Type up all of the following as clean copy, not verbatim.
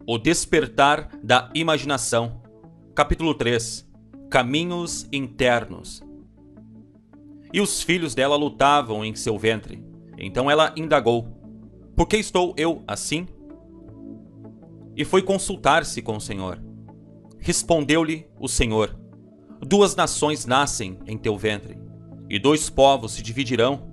O despertar da imaginação. Capítulo 3. Caminhos internos. E os filhos dela lutavam em seu ventre. Então ela indagou: por que estou eu assim? E foi consultar-se com o Senhor. Respondeu-lhe o Senhor: 2 nações nascem em teu ventre, e 2 povos se dividirão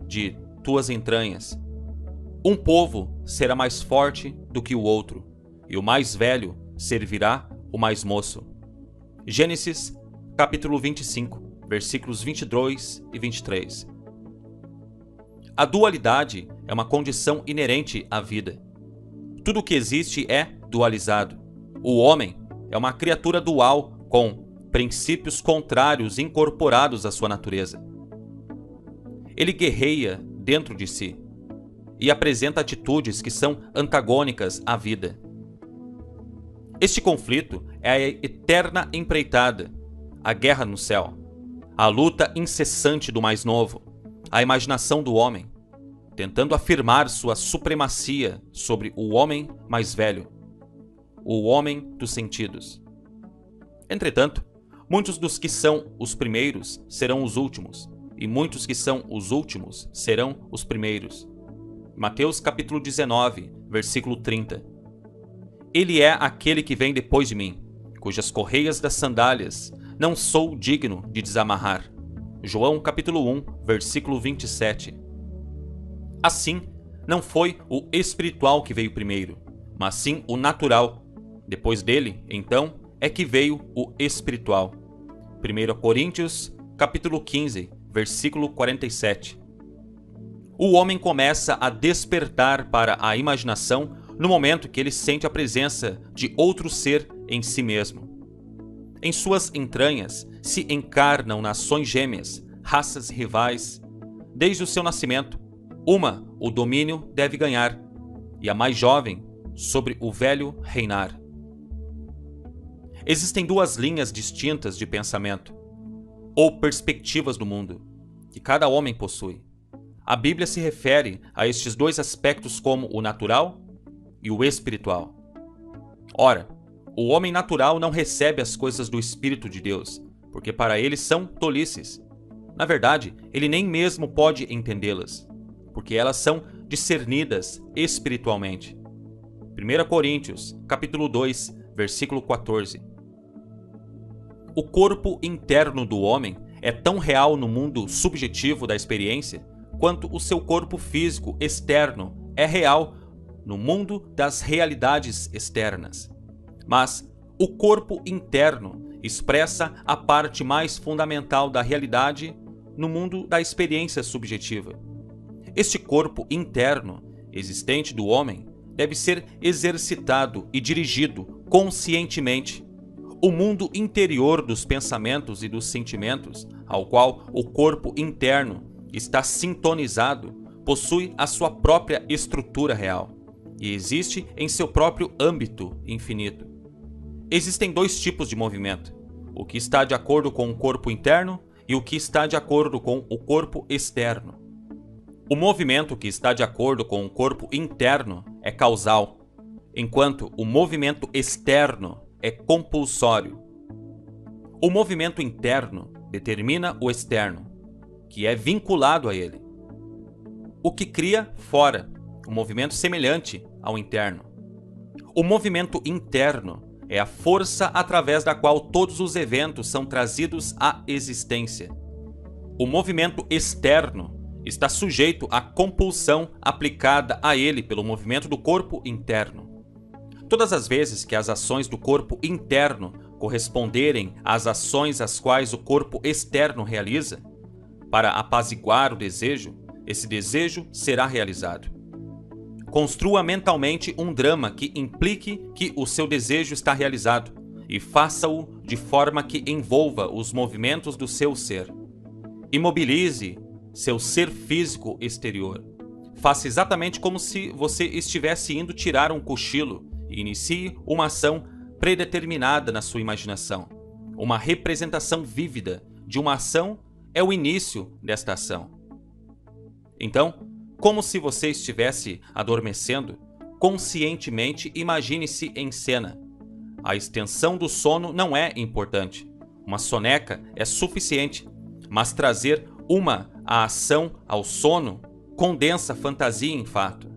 de tuas entranhas. Um povo será mais forte do que o outro, e o mais velho servirá o mais moço. Gênesis, capítulo 25, versículos 22 e 23. A dualidade é uma condição inerente à vida. Tudo o que existe é dualizado. O homem é uma criatura dual com princípios contrários incorporados à sua natureza. Ele guerreia dentro de si e apresenta atitudes que são antagônicas à vida. Este conflito é a eterna empreitada, a guerra no céu, a luta incessante do mais novo, a imaginação do homem, tentando afirmar sua supremacia sobre o homem mais velho, o homem dos sentidos. Entretanto, muitos dos que são os primeiros serão os últimos, e muitos que são os últimos serão os primeiros. Mateus capítulo 19, versículo 30. Ele é aquele que vem depois de mim, cujas correias das sandálias não sou digno de desamarrar. João capítulo 1, versículo 27. Assim, não foi o espiritual que veio primeiro, mas sim o natural. Depois dele, então, é que veio o espiritual. 1 Coríntios capítulo 15, versículo 47. O homem começa a despertar para a imaginação no momento que ele sente a presença de outro ser em si mesmo. Em suas entranhas se encarnam nações gêmeas, raças rivais. Desde o seu nascimento, uma o domínio deve ganhar, e a mais jovem sobre o velho reinar. Existem 2 linhas distintas de pensamento, ou perspectivas do mundo, que cada homem possui. A Bíblia se refere a estes 2 aspectos como o natural e o espiritual. Ora, o homem natural não recebe as coisas do Espírito de Deus, porque para ele são tolices. Na verdade, ele nem mesmo pode entendê-las, porque elas são discernidas espiritualmente. 1 Coríntios, capítulo 2, versículo 14. O corpo interno do homem é tão real no mundo subjetivo da experiência quanto o seu corpo físico externo é real no mundo das realidades externas. Mas o corpo interno expressa a parte mais fundamental da realidade no mundo da experiência subjetiva. Este corpo interno existente do homem deve ser exercitado e dirigido conscientemente. O mundo interior dos pensamentos e dos sentimentos, ao qual o corpo interno está sintonizado, possui a sua própria estrutura real e existe em seu próprio âmbito infinito. Existem 2 tipos de movimento: o que está de acordo com o corpo interno e o que está de acordo com o corpo externo. O movimento que está de acordo com o corpo interno é causal, enquanto o movimento externo é compulsório. O movimento interno determina o externo, que é vinculado a ele. O que cria fora, um movimento semelhante ao interno. O movimento interno é a força através da qual todos os eventos são trazidos à existência. O movimento externo está sujeito à compulsão aplicada a ele pelo movimento do corpo interno. Todas as vezes que as ações do corpo interno corresponderem às ações às quais o corpo externo realiza, para apaziguar o desejo, esse desejo será realizado. Construa mentalmente um drama que implique que o seu desejo está realizado e faça-o de forma que envolva os movimentos do seu ser. Imobilize seu ser físico exterior. Faça exatamente como se você estivesse indo tirar um cochilo e inicie uma ação predeterminada na sua imaginação. Uma representação vívida de uma ação é o início desta ação. Então, como se você estivesse adormecendo, conscientemente imagine-se em cena. A extensão do sono não é importante. Uma soneca é suficiente, mas trazer a ação ao sono condensa a fantasia em fato.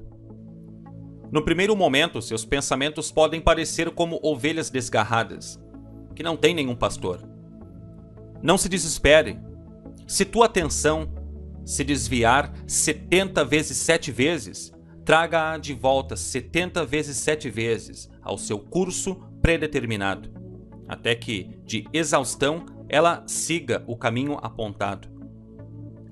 No primeiro momento, seus pensamentos podem parecer como ovelhas desgarradas, que não têm nenhum pastor. Não se desespere. Se tua atenção se desviar 70 vezes 7 vezes, traga-a de volta 70 vezes 7 vezes ao seu curso predeterminado, até que, de exaustão, ela siga o caminho apontado.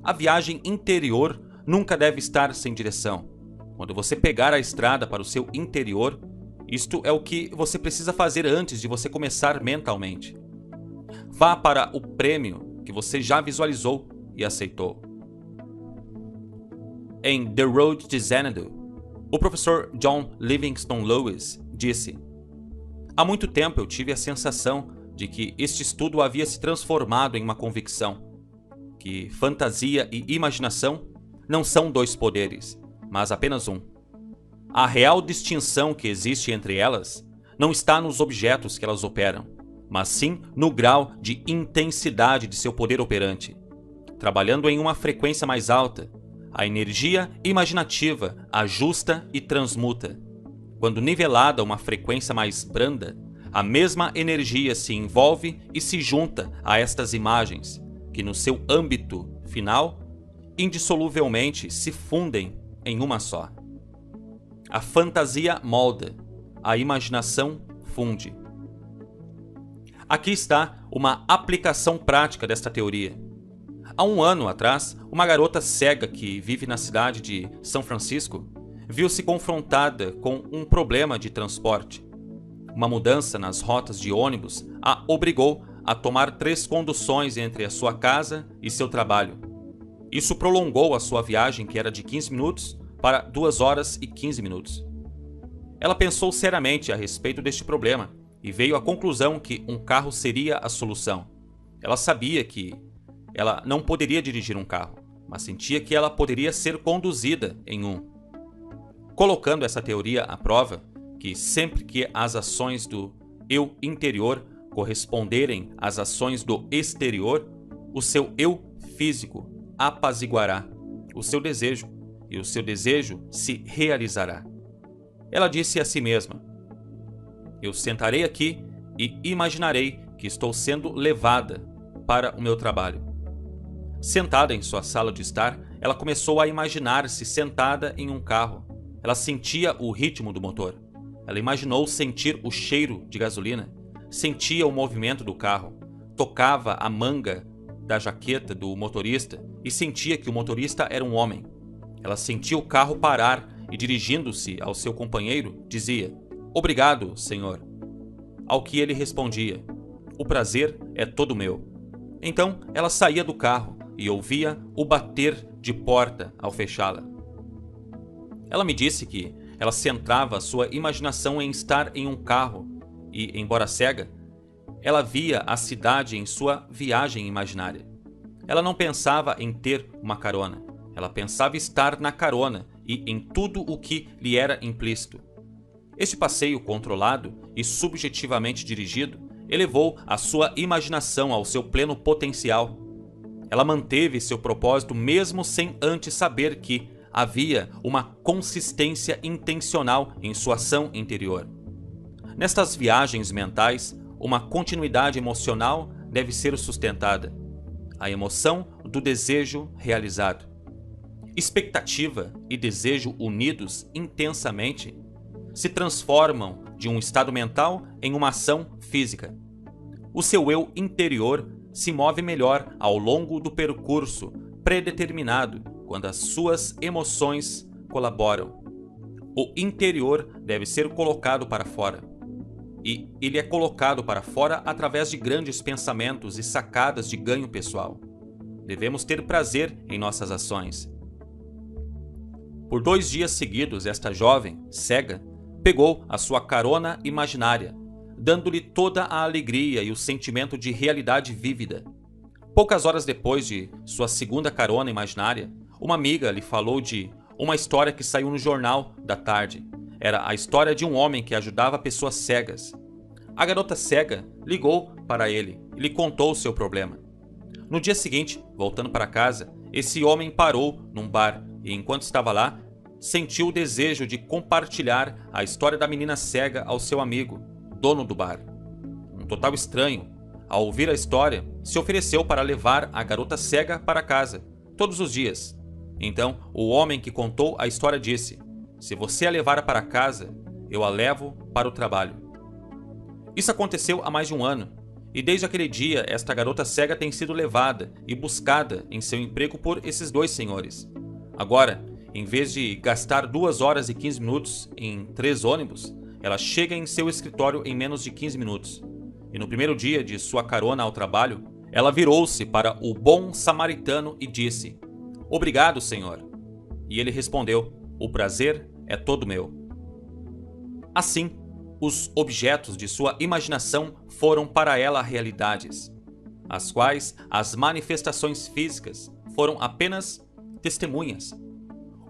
A viagem interior nunca deve estar sem direção. Quando você pegar a estrada para o seu interior, isto é o que você precisa fazer antes de você começar mentalmente. Vá para o prêmio que você já visualizou e aceitou. Em The Road to Xanadu, o professor John Livingston Lewis disse: há muito tempo eu tive a sensação de que este estudo havia se transformado em uma convicção, que fantasia e imaginação não são dois poderes, mas apenas um. A real distinção que existe entre elas não está nos objetos que elas operam, mas sim no grau de intensidade de seu poder operante. Trabalhando em uma frequência mais alta, a energia imaginativa ajusta e transmuta. Quando nivelada a uma frequência mais branda, a mesma energia se envolve e se junta a estas imagens, que no seu âmbito final, indissoluvelmente se fundem em uma só. A fantasia molda, a imaginação funde. Aqui está uma aplicação prática desta teoria. Há um ano atrás, uma garota cega que vive na cidade de São Francisco viu-se confrontada com um problema de transporte. Uma mudança nas rotas de ônibus a obrigou a tomar 3 conduções entre a sua casa e seu trabalho. Isso prolongou a sua viagem, que era de 15 minutos, para 2 horas e 15 minutos. Ela pensou seriamente a respeito deste problema e veio à conclusão que um carro seria a solução. Ela sabia que ela não poderia dirigir um carro, mas sentia que ela poderia ser conduzida em um. Colocando essa teoria à prova, que sempre que as ações do eu interior corresponderem às ações do exterior, o seu eu físico apaziguará o seu desejo e o seu desejo se realizará. Ela disse a si mesma: eu sentarei aqui e imaginarei que estou sendo levada para o meu trabalho. Sentada em sua sala de estar, ela começou a imaginar-se sentada em um carro. Ela sentia o ritmo do motor. Ela imaginou sentir o cheiro de gasolina, sentia o movimento do carro, tocava a manga da jaqueta do motorista e sentia que o motorista era um homem. Ela sentia o carro parar e, dirigindo-se ao seu companheiro, dizia: obrigado, senhor. Ao que ele respondia: o prazer é todo meu. Então ela saía do carro e ouvia o bater de porta ao fechá-la. Ela me disse que ela centrava sua imaginação em estar em um carro e, embora cega, ela via a cidade em sua viagem imaginária. Ela não pensava em ter uma carona. Ela pensava estar na carona e em tudo o que lhe era implícito. Este passeio controlado e subjetivamente dirigido elevou a sua imaginação ao seu pleno potencial. Ela manteve seu propósito mesmo sem antes saber que havia uma consistência intencional em sua ação interior. Nestas viagens mentais, uma continuidade emocional deve ser sustentada. A emoção do desejo realizado. Expectativa e desejo unidos intensamente se transformam de um estado mental em uma ação física. O seu eu interior se move melhor ao longo do percurso predeterminado quando as suas emoções colaboram. O interior deve ser colocado para fora. E ele é colocado para fora através de grandes pensamentos e sacadas de ganho pessoal. Devemos ter prazer em nossas ações. Por 2 dias seguidos, esta jovem, cega, pegou a sua carona imaginária, dando-lhe toda a alegria e o sentimento de realidade vívida. Poucas horas depois de sua segunda carona imaginária, uma amiga lhe falou de uma história que saiu no jornal da tarde, era a história de um homem que ajudava pessoas cegas. A garota cega ligou para ele e lhe contou o seu problema. No dia seguinte, voltando para casa, esse homem parou num bar e, enquanto estava lá, sentiu o desejo de compartilhar a história da menina cega ao seu amigo, dono do bar. Um total estranho, ao ouvir a história, se ofereceu para levar a garota cega para casa, todos os dias. Então, o homem que contou a história disse: "Se você a levar para casa, eu a levo para o trabalho." Isso aconteceu há mais de um ano, e desde aquele dia esta garota cega tem sido levada e buscada em seu emprego por esses dois senhores. Agora, em vez de gastar 2 horas e 15 minutos em 3 ônibus, ela chega em seu escritório em menos de 15 minutos. E no primeiro dia de sua carona ao trabalho, ela virou-se para o bom samaritano e disse: "Obrigado, senhor." E ele respondeu: "O prazer é todo meu." Assim, os objetos de sua imaginação foram para ela realidades, as quais as manifestações físicas foram apenas testemunhas.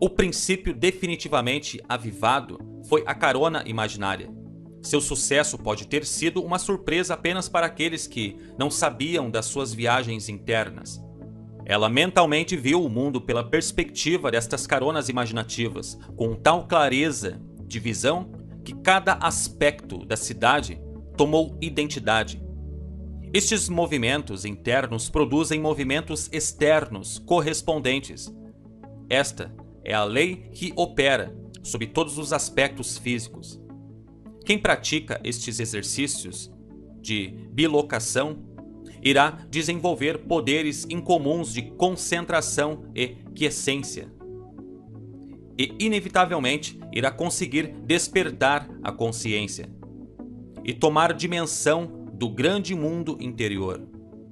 O princípio definitivamente avivado foi a carona imaginária. Seu sucesso pode ter sido uma surpresa apenas para aqueles que não sabiam das suas viagens internas. Ela mentalmente viu o mundo pela perspectiva destas caronas imaginativas, com tal clareza de visão que cada aspecto da cidade tomou identidade. Estes movimentos internos produzem movimentos externos correspondentes. Esta é a lei que opera sob todos os aspectos físicos. Quem pratica estes exercícios de bilocação irá desenvolver poderes incomuns de concentração e quiescência. E, inevitavelmente, irá conseguir despertar a consciência e tomar dimensão do grande mundo interior.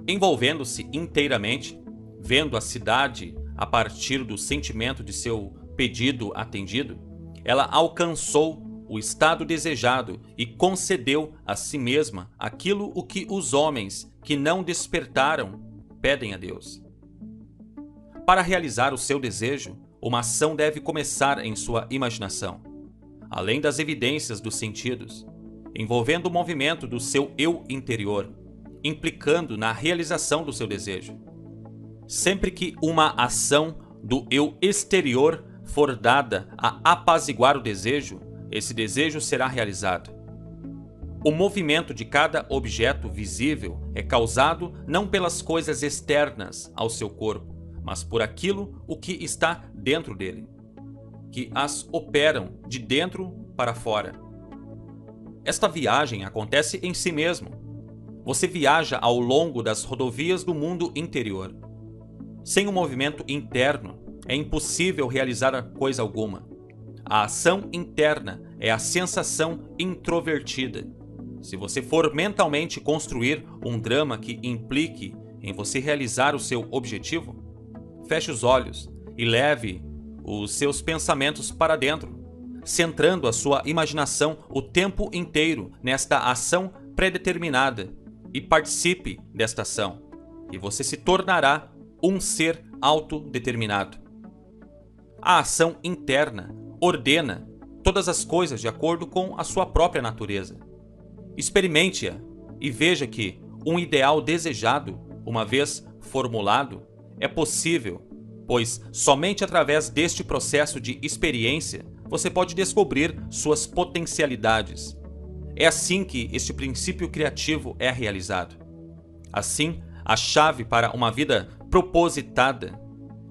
Envolvendo-se inteiramente, vendo a cidade a partir do sentimento de seu pedido atendido, ela alcançou o estado desejado e concedeu a si mesma aquilo o que os homens que não despertaram pedem a Deus. Para realizar o seu desejo, uma ação deve começar em sua imaginação, além das evidências dos sentidos, envolvendo o movimento do seu eu interior, implicando na realização do seu desejo. Sempre que uma ação do eu exterior for dada a apaziguar o desejo, esse desejo será realizado. O movimento de cada objeto visível é causado não pelas coisas externas ao seu corpo, mas por aquilo o que está dentro dele, que as operam de dentro para fora. Esta viagem acontece em si mesmo. Você viaja ao longo das rodovias do mundo interior. Sem um movimento interno, é impossível realizar coisa alguma. A ação interna é a sensação introvertida. Se você for mentalmente construir um drama que implique em você realizar o seu objetivo, feche os olhos e leve os seus pensamentos para dentro, centrando a sua imaginação o tempo inteiro nesta ação predeterminada e participe desta ação, e você se tornará um ser autodeterminado. A ação interna ordena todas as coisas de acordo com a sua própria natureza. Experimente-a e veja que um ideal desejado, uma vez formulado, é possível, pois somente através deste processo de experiência você pode descobrir suas potencialidades. É assim que este princípio criativo é realizado. Assim, a chave para uma vida propositada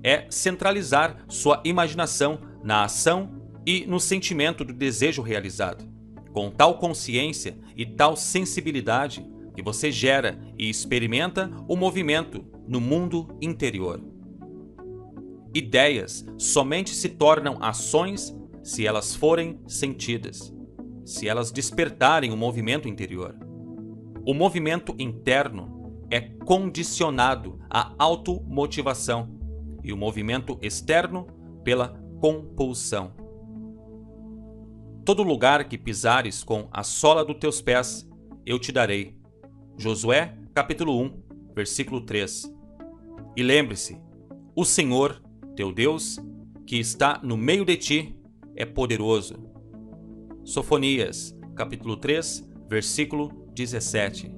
é centralizar sua imaginação na ação e no sentimento do desejo realizado, com tal consciência e tal sensibilidade que você gera e experimenta o movimento no mundo interior. Ideias somente se tornam ações se elas forem sentidas, se elas despertarem o movimento interior. O movimento interno é condicionado à automotivação e o movimento externo pela compulsão. Todo lugar que pisares com a sola dos teus pés, eu te darei. Josué, capítulo 1, versículo 3. E lembre-se, o Senhor, teu Deus, que está no meio de ti, é poderoso. Sofonias, capítulo 3, versículo 17.